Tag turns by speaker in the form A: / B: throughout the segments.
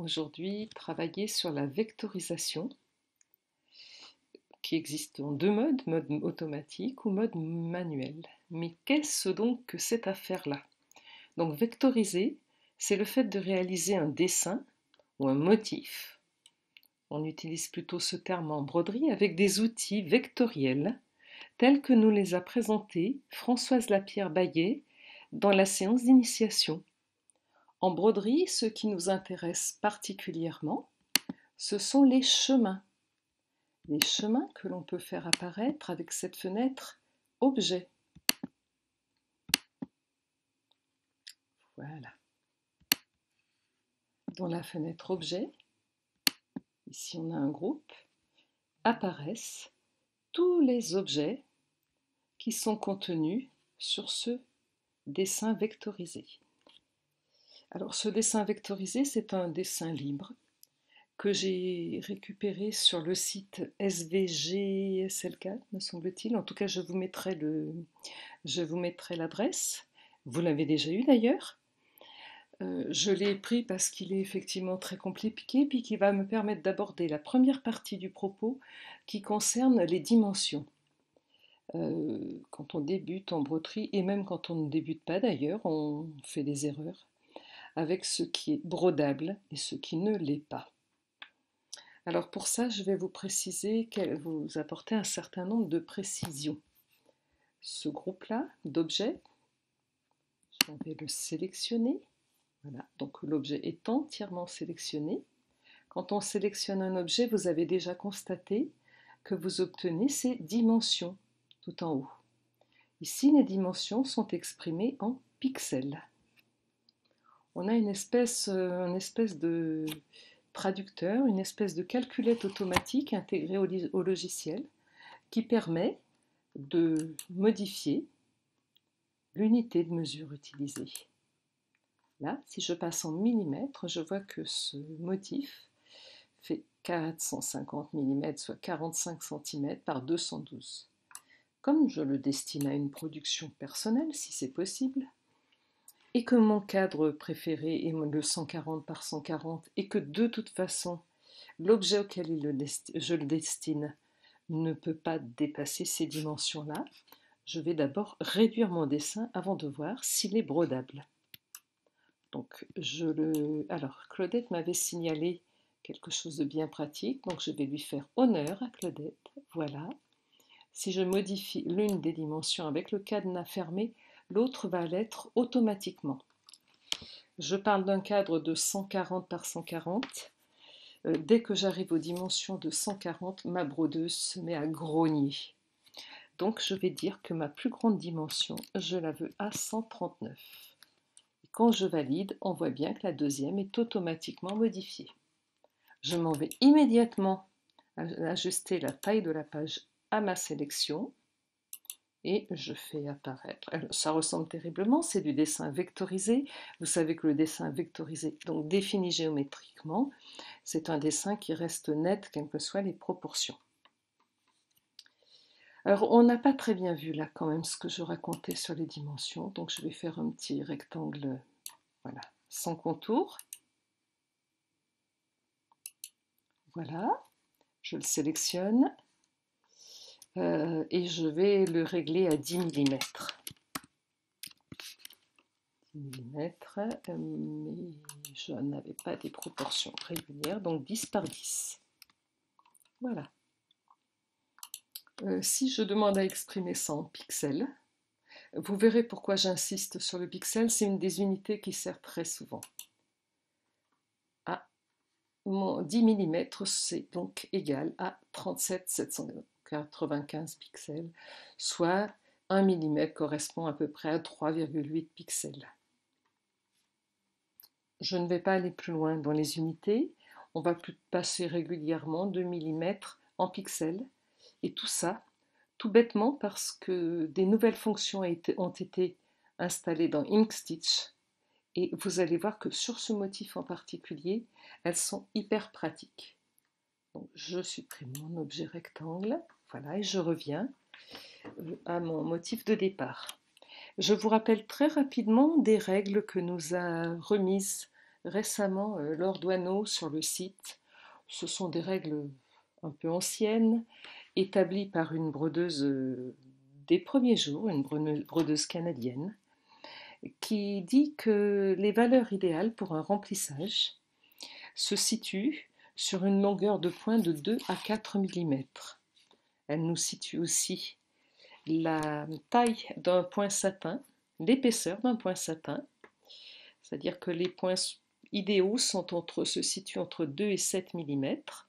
A: aujourd'hui travailler sur la vectorisation qui existe en deux modes, mode automatique ou mode manuel. Mais qu'est-ce donc que cette affaire-là? Donc vectoriser, c'est le fait de réaliser un dessin ou un motif. On utilise plutôt ce terme en broderie avec des outils vectoriels tels que nous les a présentés Françoise Lapierre-Baillet dans la séance d'initiation. En broderie, ce qui nous intéresse particulièrement, ce sont les chemins que l'on peut faire apparaître avec cette fenêtre Objet. Voilà. Dans la fenêtre Objet, ici on a un groupe, apparaissent tous les objets qui sont contenus sur ce dessin vectorisé. Alors ce dessin vectorisé, c'est un dessin libre que j'ai récupéré sur le site SVGSL4, me semble-t-il. En tout cas, je vous mettrai l'adresse. Vous l'avez déjà eu d'ailleurs. Je l'ai pris parce qu'il est effectivement très compliqué, puis qui va me permettre d'aborder la première partie du propos qui concerne les dimensions. Quand on débute en broderie, et même quand on ne débute pas d'ailleurs, on fait des erreurs avec ce qui est brodable et ce qui ne l'est pas. Alors pour ça, je vais vous vous apporter un certain nombre de précisions. Ce groupe-là d'objets, je vais le sélectionner. Voilà, donc l'objet est entièrement sélectionné. Quand on sélectionne un objet, vous avez déjà constaté que vous obtenez ces dimensions tout en haut. Ici, les dimensions sont exprimées en pixels. On a une espèce de traducteur, une espèce de calculette automatique intégrée au logiciel qui permet de modifier l'unité de mesure utilisée. Là, si je passe en millimètres, je vois que ce motif fait 450 mm, soit 45 cm par 212. Comme je le destine à une production personnelle, si c'est possible, et que mon cadre préféré est le 140 par 140, et que de toute façon, l'objet auquel je le destine ne peut pas dépasser ces dimensions-là, je vais d'abord réduire mon dessin avant de voir s'il est brodable. Donc, alors, Claudette m'avait signalé quelque chose de bien pratique, donc je vais lui faire honneur à Claudette. Voilà. Si je modifie l'une des dimensions avec le cadenas fermé, l'autre va l'être automatiquement. Je parle d'un cadre de 140 par 140. Dès que j'arrive aux dimensions de 140, ma brodeuse se met à grogner. Donc je vais dire que ma plus grande dimension, je la veux à 139. Et quand je valide, on voit bien que la deuxième est automatiquement modifiée. Je m'en vais immédiatement ajuster la taille de la page à ma sélection et je fais apparaître. Alors, ça ressemble terriblement, c'est du dessin vectorisé. Vous savez que le dessin vectorisé, donc défini géométriquement, c'est un dessin qui reste net, quelles que soient les proportions. Alors, on n'a pas très bien vu là quand même ce que je racontais sur les dimensions, donc je vais faire un petit rectangle, voilà, sans contour. Voilà, je le sélectionne et je vais le régler à 10 mm. 10 mm, mais je n'avais pas des proportions régulières, donc 10 par 10. Voilà. Si je demande à exprimer ça en pixels, vous verrez pourquoi j'insiste sur le pixel, c'est une des unités qui sert très souvent. Mon 10 mm, c'est donc égal à 37 795 pixels, soit 1 mm correspond à peu près à 3,8 pixels. Je ne vais pas aller plus loin dans les unités, on va passer régulièrement de millimètres en pixels, et tout ça, tout bêtement parce que des nouvelles fonctions ont été installées dans Inkstitch, et vous allez voir que sur ce motif en particulier, elles sont hyper pratiques. Donc, je supprime mon objet rectangle, voilà, et je reviens à mon motif de départ. Je vous rappelle très rapidement des règles que nous a remises récemment Laure Doineau sur le site. Ce sont des règles un peu anciennes, établies par une brodeuse des premiers jours, une brodeuse canadienne, qui dit que les valeurs idéales pour un remplissage se situent sur une longueur de point de 2 à 4 millimètres. Elle nous situe aussi la taille d'un point satin, l'épaisseur d'un point satin, c'est-à-dire que les points idéaux se situent entre 2 et 7 millimètres.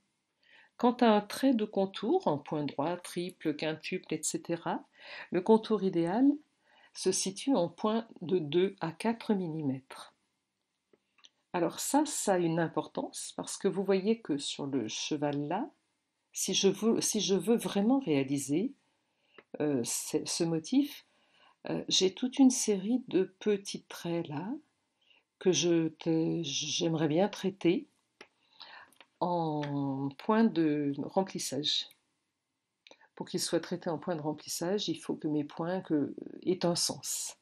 A: Quant à un trait de contour, en point droit, triple, quintuple, etc., le contour idéal se situe en point de 2 à 4 millimètres. Alors ça a une importance parce que vous voyez que sur le cheval là, si je veux vraiment réaliser ce motif, j'ai toute une série de petits traits là que j'aimerais bien traiter en point de remplissage. Pour qu'ils soient traités en point de remplissage, il faut que mes points aient un sens.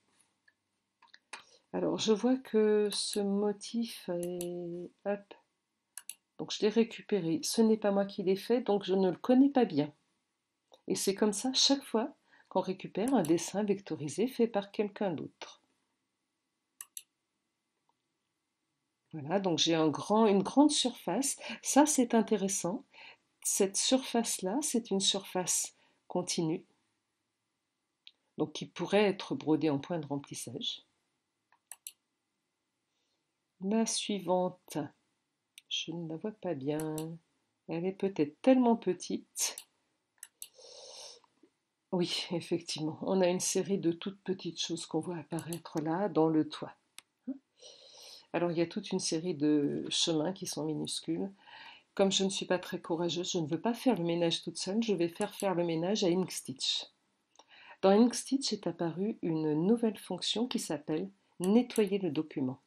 A: Alors je vois que ce motif est... Hop. Donc je l'ai récupéré. Ce n'est pas moi qui l'ai fait, donc je ne le connais pas bien. Et c'est comme ça chaque fois qu'on récupère un dessin vectorisé fait par quelqu'un d'autre. Voilà, donc j'ai une grande surface. Ça, c'est intéressant. Cette surface-là, c'est une surface continue, donc qui pourrait être brodée en point de remplissage. La suivante, je ne la vois pas bien. Elle est peut-être tellement petite. Oui, effectivement, on a une série de toutes petites choses qu'on voit apparaître là, dans le toit. Alors il y a toute une série de chemins qui sont minuscules. Comme je ne suis pas très courageuse, je ne veux pas faire le ménage toute seule, je vais faire le ménage à Inkstitch. Dans Inkstitch est apparue une nouvelle fonction qui s'appelle nettoyer le document.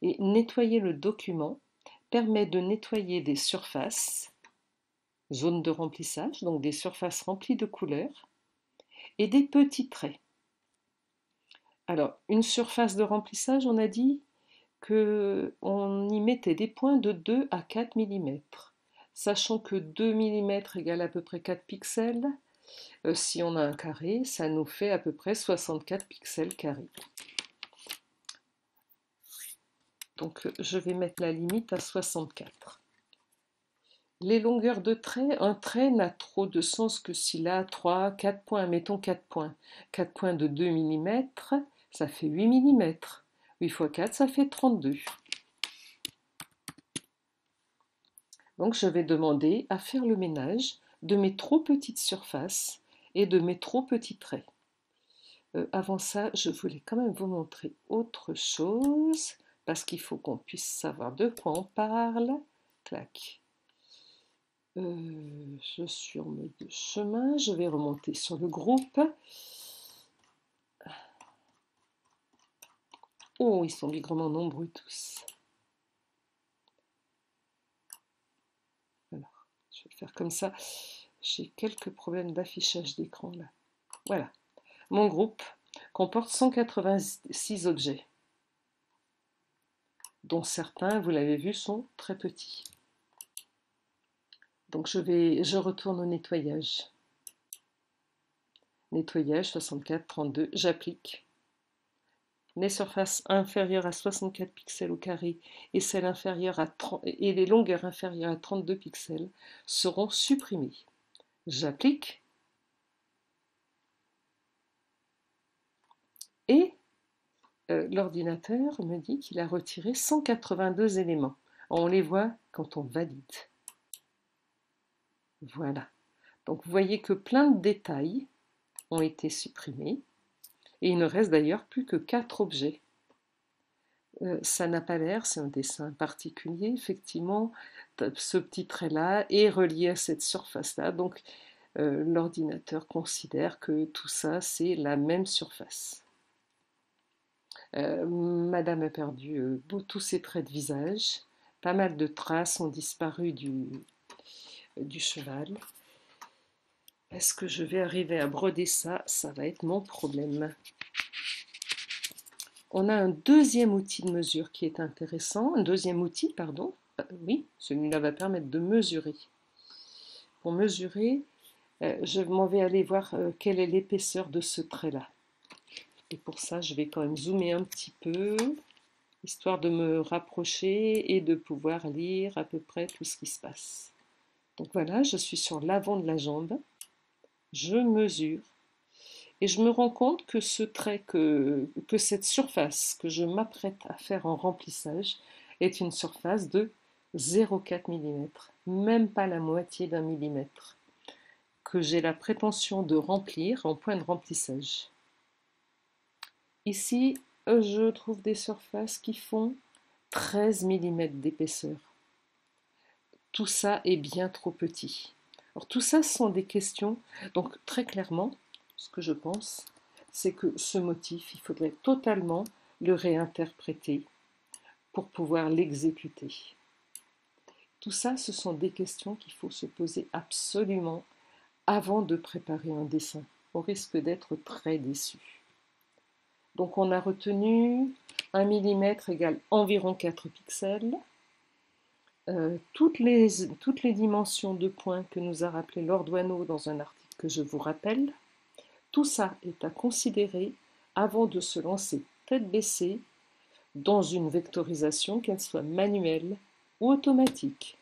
A: Et nettoyer le document permet de nettoyer des surfaces, zones de remplissage, donc des surfaces remplies de couleurs, et des petits traits. Alors, une surface de remplissage, on a dit qu'on y mettait des points de 2 à 4 mm, sachant que 2 mm égale à peu près 4 pixels. Si on a un carré, ça nous fait à peu près 64 pixels carrés. Donc je vais mettre la limite à 64. Les longueurs de traits, un trait n'a trop de sens que s'il a 3, 4 points, mettons 4 points. 4 points de 2 mm, ça fait 8 mm. 8 x 4, ça fait 32. Donc je vais demander à faire le ménage de mes trop petites surfaces et de mes trop petits traits. Avant ça, je voulais quand même vous montrer autre chose, parce qu'il faut qu'on puisse savoir de quoi on parle. Clac. Je surme de chemin, je vais remonter sur le groupe. Oh, ils sont bigrement nombreux tous. Alors, je vais faire comme ça. J'ai quelques problèmes d'affichage d'écran là. Voilà. Mon groupe comporte 186 objets, dont certains, vous l'avez vu, sont très petits. Donc je retourne au nettoyage. Nettoyage 64, 32, j'applique. Les surfaces inférieures à 64 pixels au carré et celles inférieures à 30, et les longueurs inférieures à 32 pixels seront supprimées. J'applique et l'ordinateur me dit qu'il a retiré 182 éléments. On les voit quand on valide. Voilà. Donc vous voyez que plein de détails ont été supprimés et il ne reste d'ailleurs plus que 4 objets. Ça n'a pas l'air, c'est un dessin particulier, effectivement, ce petit trait-là est relié à cette surface-là, donc l'ordinateur considère que tout ça, c'est la même surface. Madame a perdu tous ses traits de visage, pas mal de traces ont disparu du cheval. Est-ce que je vais arriver à broder ça? Ça va être mon problème. On a un deuxième outil de mesure qui est intéressant, un deuxième outil, pardon, oui, celui-là va permettre de mesurer. Pour mesurer, je m'en vais aller voir quelle est l'épaisseur de ce trait-là. Et pour ça, je vais quand même zoomer un petit peu, histoire de me rapprocher et de pouvoir lire à peu près tout ce qui se passe. Donc voilà, je suis sur l'avant de la jambe, je mesure, et je me rends compte que ce trait, que cette surface que je m'apprête à faire en remplissage est une surface de 0,4 mm, même pas la moitié d'un millimètre, que j'ai la prétention de remplir en point de remplissage. Ici, je trouve des surfaces qui font 13 mm d'épaisseur. Tout ça est bien trop petit. Alors tout ça sont des questions, donc très clairement, ce que je pense, c'est que ce motif, il faudrait totalement le réinterpréter pour pouvoir l'exécuter. Tout ça, ce sont des questions qu'il faut se poser absolument avant de préparer un dessin. On risque d'être très déçu. Donc on a retenu 1 mm égale environ 4 pixels. Toutes les dimensions de points que nous a rappelé Lord Wano dans un article que je vous rappelle, tout ça est à considérer avant de se lancer tête baissée dans une vectorisation, qu'elle soit manuelle ou automatique.